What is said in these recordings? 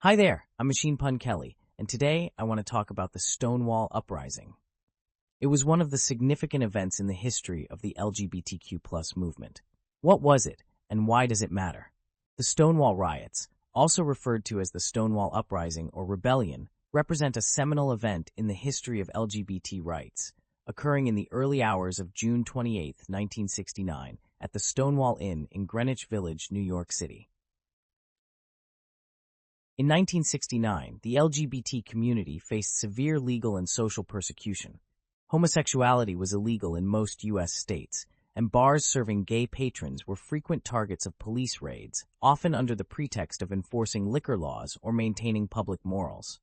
Hi there, I'm Machine Pun Kelly, and today I want to talk about the Stonewall Uprising. It was one of the significant events in the history of the LGBTQ movement. What was it, and why does it matter? The Stonewall Riots, also referred to as the Stonewall Uprising or Rebellion, represent a seminal event in the history of LGBT rights, occurring in the early hours of June 28, 1969, at the Stonewall Inn in Greenwich Village, New York City. In 1969, the LGBT community faced severe legal and social persecution. Homosexuality was illegal in most U.S. states, and bars serving gay patrons were frequent targets of police raids, often under the pretext of enforcing liquor laws or maintaining public morals.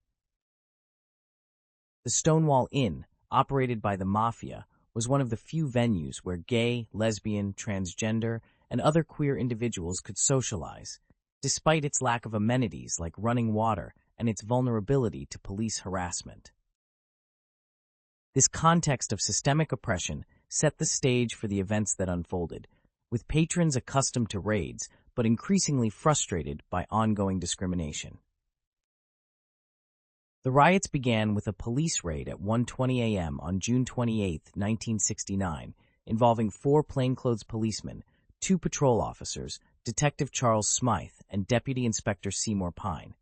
The Stonewall Inn, operated by the Mafia, was one of the few venues where gay, lesbian, transgender, and other queer individuals could socialize, despite its lack of amenities like running water and its vulnerability to police harassment. This context of systemic oppression set the stage for the events that unfolded, with patrons accustomed to raids but increasingly frustrated by ongoing discrimination. The riots began with a police raid at 1:20 a.m. on June 28, 1969, involving 4 plainclothes policemen, 2 patrol officers, Detective Charles Smythe, and Deputy Inspector Seymour Pine.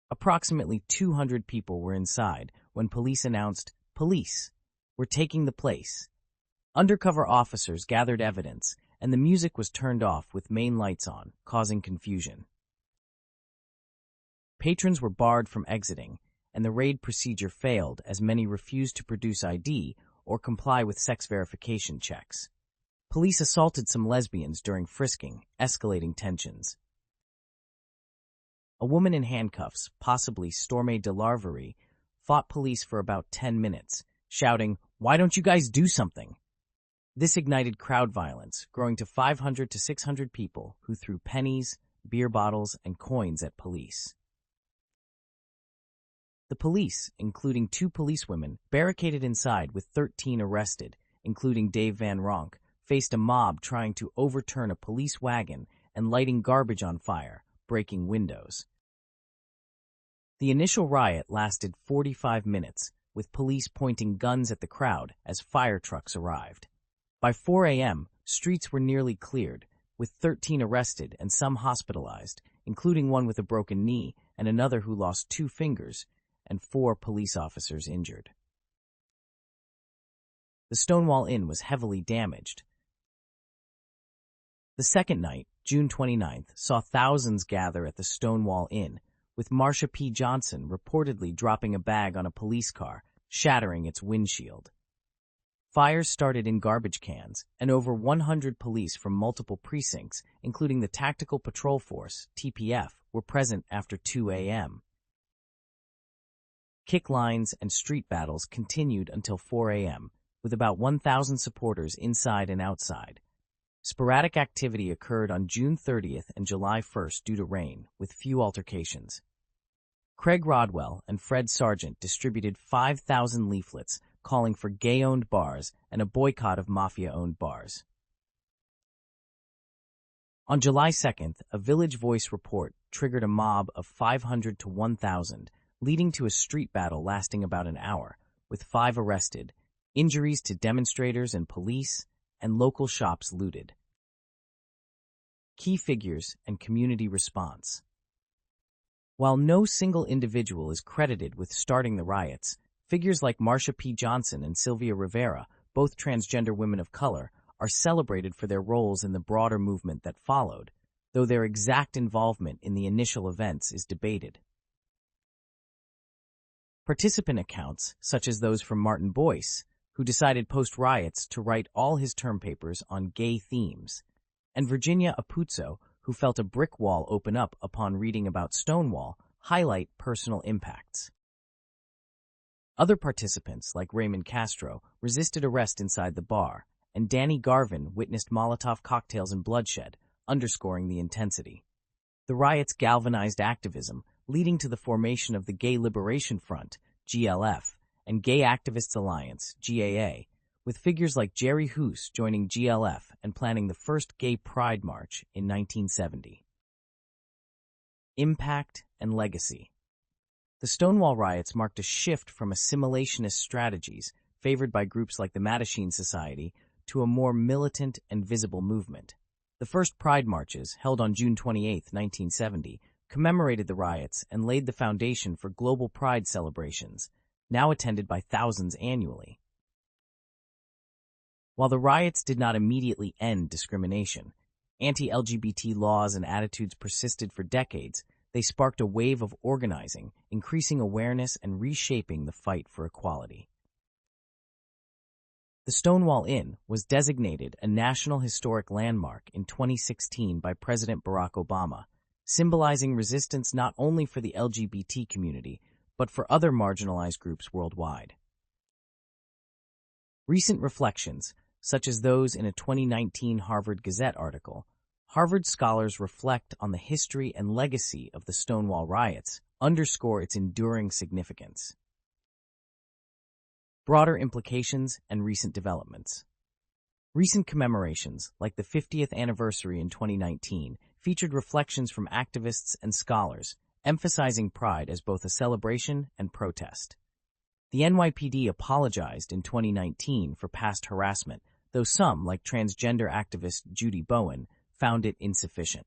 Approximately 200 people were inside when police announced, "Police, we're taking the place." Undercover officers gathered evidence, and the music was turned off with main lights on, causing confusion. Patrons were barred from exiting, and the raid procedure failed as many refused to produce ID or comply with sex verification checks. Police assaulted some lesbians during frisking, escalating tensions. A woman in handcuffs, possibly Stormé de Larverie, fought police for about 10 minutes, shouting, "Why don't you guys do something?" This ignited crowd violence, growing to 500 to 600 people who threw pennies, beer bottles, and coins at police. The police, including 2 policewomen, barricaded inside with 13 arrested, including Dave Van Ronk, faced a mob trying to overturn a police wagon and lighting garbage on fire, breaking windows. The initial riot lasted 45 minutes, with police pointing guns at the crowd as fire trucks arrived. By 4 a.m., streets were nearly cleared, with 13 arrested and some hospitalized, including one with a broken knee and another who lost 2 fingers, and 4 police officers injured. The Stonewall Inn was heavily damaged. The second night, June 29th, saw thousands gather at the Stonewall Inn, with Marsha P. Johnson reportedly dropping a bag on a police car, shattering its windshield. Fires started in garbage cans, and over 100 police from multiple precincts, including the Tactical Patrol Force, TPF, were present after 2 a.m. Kick lines and street battles continued until 4 a.m., with about 1,000 supporters inside and outside. Sporadic activity occurred on June 30th and July 1st due to rain, with few altercations. Craig Rodwell and Fred Sargent distributed 5,000 leaflets calling for gay-owned bars and a boycott of Mafia-owned bars. On July 2nd, a Village Voice report triggered a mob of 500 to 1,000, leading to a street battle lasting about an hour, with 5 arrested, injuries to demonstrators and police, and local shops looted. Key figures and community response. While no single individual is credited with starting the riots, figures like Marsha P. Johnson and Sylvia Rivera, both transgender women of color, are celebrated for their roles in the broader movement that followed, though their exact involvement in the initial events is debated. Participant accounts, such as those from Martin Boyce, who decided post-riots to write all his term papers on gay themes, and Virginia Apuzzo, who felt a brick wall open up upon reading about Stonewall, highlight personal impacts. Other participants, like Raymond Castro, resisted arrest inside the bar, and Danny Garvin witnessed Molotov cocktails and bloodshed, underscoring the intensity. The riots galvanized activism, leading to the formation of the Gay Liberation Front, GLF, and Gay Activists Alliance, GAA, with figures like Jerry Hoos joining GLF and planning the first Gay Pride March in 1970. Impact and legacy. The Stonewall riots marked a shift from assimilationist strategies favored by groups like the Mattachine Society to a more militant and visible movement. The first Pride marches, held on June 28, 1970, commemorated the riots and laid the foundation for global Pride celebrations, now attended by thousands annually. While the riots did not immediately end discrimination, anti-LGBT laws and attitudes persisted for decades. They sparked a wave of organizing, increasing awareness and reshaping the fight for equality. The Stonewall Inn was designated a National Historic Landmark in 2016 by President Barack Obama, symbolizing resistance not only for the LGBT community, but for other marginalized groups worldwide. Recent reflections, such as those in a 2019 Harvard Gazette article, Harvard scholars reflect on the history and legacy of the Stonewall riots, underscore its enduring significance. Broader implications and recent developments. Recent commemorations, like the 50th anniversary in 2019, featured reflections from activists and scholars, emphasizing Pride as both a celebration and protest. The NYPD apologized in 2019 for past harassment, though some, like transgender activist Judy Bowen, found it insufficient.